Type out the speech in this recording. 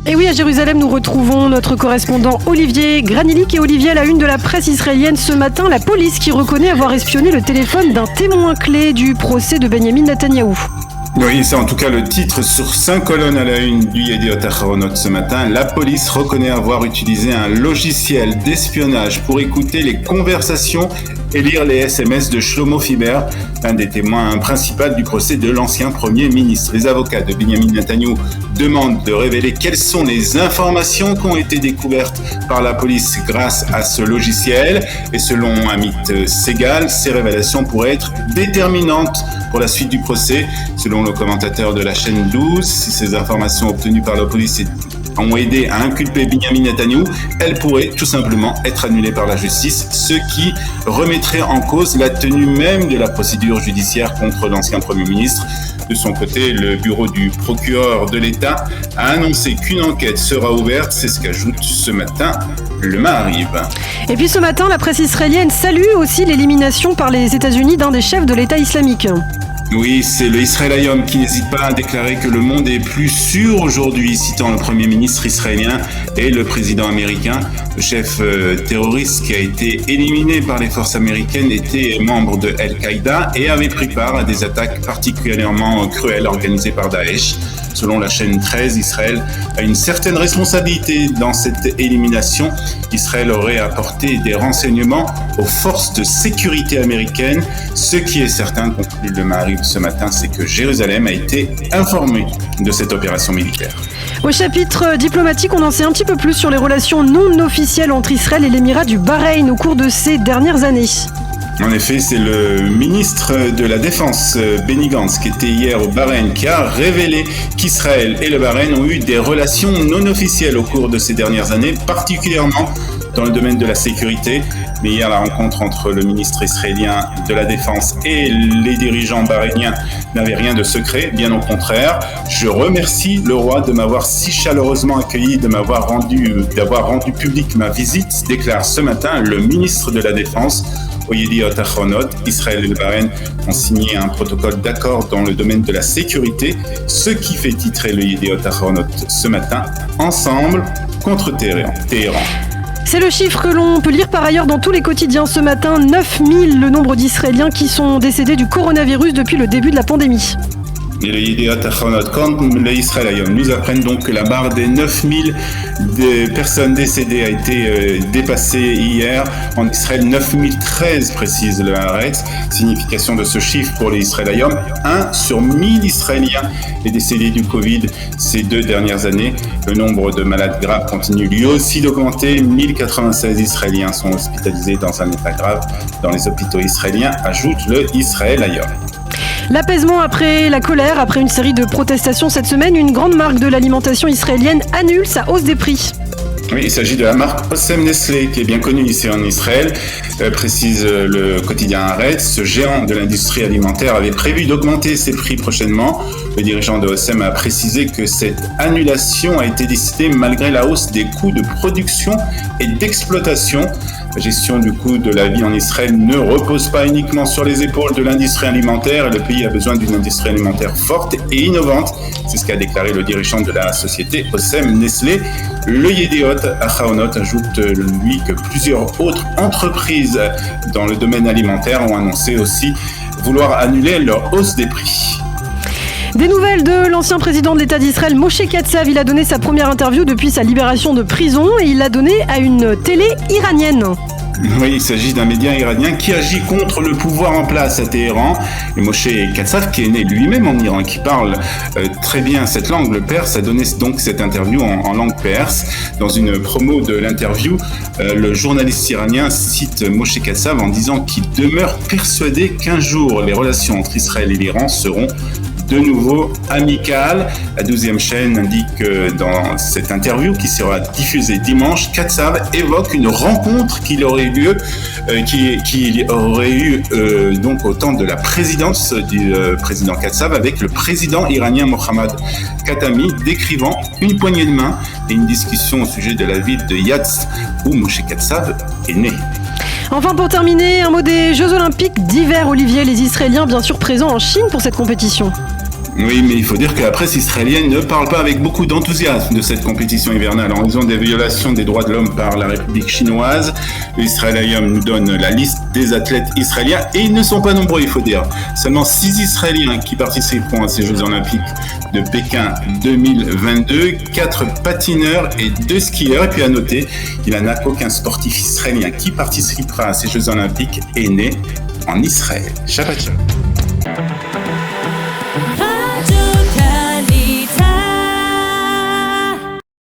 Et oui, à Jérusalem, nous retrouvons notre correspondant Olivier Granilic. Et Olivier, à la une de la presse israélienne ce matin, la police qui reconnaît avoir espionné le téléphone d'un témoin clé du procès de Benjamin Netanyahou. Oui, c'est en tout cas le titre sur 5 colonnes à la une du Yediot Aharonot ce matin. La police reconnaît avoir utilisé un logiciel d'espionnage pour écouter les conversations et lire les SMS de Shlomo Fiber, un des témoins principaux du procès de l'ancien Premier ministre. Les avocats de Benjamin Netanyahou demandent de révéler quelles sont les informations qui ont été découvertes par la police grâce à ce logiciel. Et selon Amit Segal, ces révélations pourraient être déterminantes pour la suite du procès. Selon le commentateur de la chaîne 12, si ces informations obtenues par la police ont aidé à inculper Benjamin Netanyahou, elles pourraient tout simplement être annulées par la justice, ce qui remettrait en cause la tenue même de la procédure judiciaire contre l'ancien Premier ministre. De son côté, le bureau du procureur de l'État a annoncé qu'une enquête sera ouverte, c'est ce qu'ajoute ce matin le Maariv. Et puis ce matin, la presse israélienne salue aussi l'élimination par les États-Unis d'un des chefs de l'État islamique. Oui, c'est le Israël Hayom qui n'hésite pas à déclarer que le monde est plus sûr aujourd'hui, citant le Premier ministre israélien et le président américain. Le chef terroriste qui a été éliminé par les forces américaines était membre de Al-Qaïda et avait pris part à des attaques particulièrement cruelles organisées par Daesh. Selon la chaîne 13, Israël a une certaine responsabilité dans cette élimination. Israël aurait apporté des renseignements aux forces de sécurité américaines. Ce qui est certain, conclut le Maariv ce matin, c'est que Jérusalem a été informée de cette opération militaire. Au chapitre diplomatique, on en sait un petit peu plus sur les relations non officielles entre Israël et l'Émirat du Bahreïn au cours de ces dernières années. En effet, c'est le ministre de la Défense, Benny Gantz, qui était hier au Bahreïn, qui a révélé qu'Israël et le Bahreïn ont eu des relations non officielles au cours de ces dernières années, particulièrement dans le domaine de la sécurité. Mais hier, la rencontre entre le ministre israélien de la Défense et les dirigeants bahreïniens n'avait rien de secret, bien au contraire. Je remercie le roi de m'avoir si chaleureusement accueilli, d'avoir rendu public ma visite, déclare ce matin le ministre de la Défense. Au Yediot Aharonot, Israël et le Bahreïn ont signé un protocole d'accord dans le domaine de la sécurité, ce qui fait titrer le Yediot Aharonot ce matin, Ensemble contre Téhéran. C'est le chiffre que l'on peut lire par ailleurs dans tous les quotidiens ce matin, 9000 le nombre d'Israéliens qui sont décédés du coronavirus depuis le début de la pandémie. Et le Yediot Aharonot, quand le Israël Hayom nous apprennent donc que la barre des 9000 personnes décédées a été dépassée hier. En Israël, 9013 précise le Haaretz. Signification de ce chiffre pour les Israël Hayom, 1 sur 1000 Israéliens est décédé du Covid ces 2 dernières années. Le nombre de malades graves continue lui aussi d'augmenter. 1096 Israéliens sont hospitalisés dans un état grave dans les hôpitaux israéliens, ajoute le Israël Hayom. L'apaisement après la colère, après une série de protestations cette semaine, une grande marque de l'alimentation israélienne annule sa hausse des prix. Oui, il s'agit de la marque Osem Nestlé, qui est bien connue ici en Israël, précise le quotidien Haaretz. Ce géant de l'industrie alimentaire avait prévu d'augmenter ses prix prochainement. Le dirigeant de Osem a précisé que cette annulation a été décidée malgré la hausse des coûts de production et d'exploitation. La gestion du coût de la vie en Israël ne repose pas uniquement sur les épaules de l'industrie alimentaire. Le pays a besoin d'une industrie alimentaire forte et innovante. C'est ce qu'a déclaré le dirigeant de la société Osem Nestlé. Le Yediot Aharonot ajoute, lui, que plusieurs autres entreprises dans le domaine alimentaire ont annoncé aussi vouloir annuler leur hausse des prix. Des nouvelles de l'ancien président de l'État d'Israël, Moshe Katsav. Il a donné sa première interview depuis sa libération de prison et il l'a donnée à une télé iranienne. Oui, il s'agit d'un média iranien qui agit contre le pouvoir en place à Téhéran. Et Moshe Katsav, qui est né lui-même en Iran, qui parle très bien cette langue, le perse, a donné donc cette interview en langue perse. Dans une promo de l'interview, le journaliste iranien cite Moshe Katsav en disant qu'il demeure persuadé qu'un jour les relations entre Israël et l'Iran seront de nouveau amicale. La 12e chaîne indique que dans cette interview qui sera diffusée dimanche, Katsav évoque une rencontre qu'il aurait eu donc au temps de la présidence du président Katsav avec le président iranien Mohammad Khatami, décrivant une poignée de main et une discussion au sujet de la ville de Yazd où Moshe Katsav est né. Enfin, pour terminer, un mot des Jeux Olympiques d'hiver, Olivier. Les Israéliens, bien sûr, présents en Chine pour cette compétition. Oui, mais il faut dire que la presse israélienne ne parle pas avec beaucoup d'enthousiasme de cette compétition hivernale en raison des violations des droits de l'homme par la République chinoise. L'Israël nous donne la liste des athlètes israéliens et ils ne sont pas nombreux, il faut dire. Seulement 6 Israéliens qui participeront à ces Jeux Olympiques de Pékin 2022, 4 patineurs et 2 skieurs. Et puis à noter qu'il n'y en a qu'aucun sportif israélien qui participera à ces Jeux Olympiques est né en Israël. Shabbat shalom.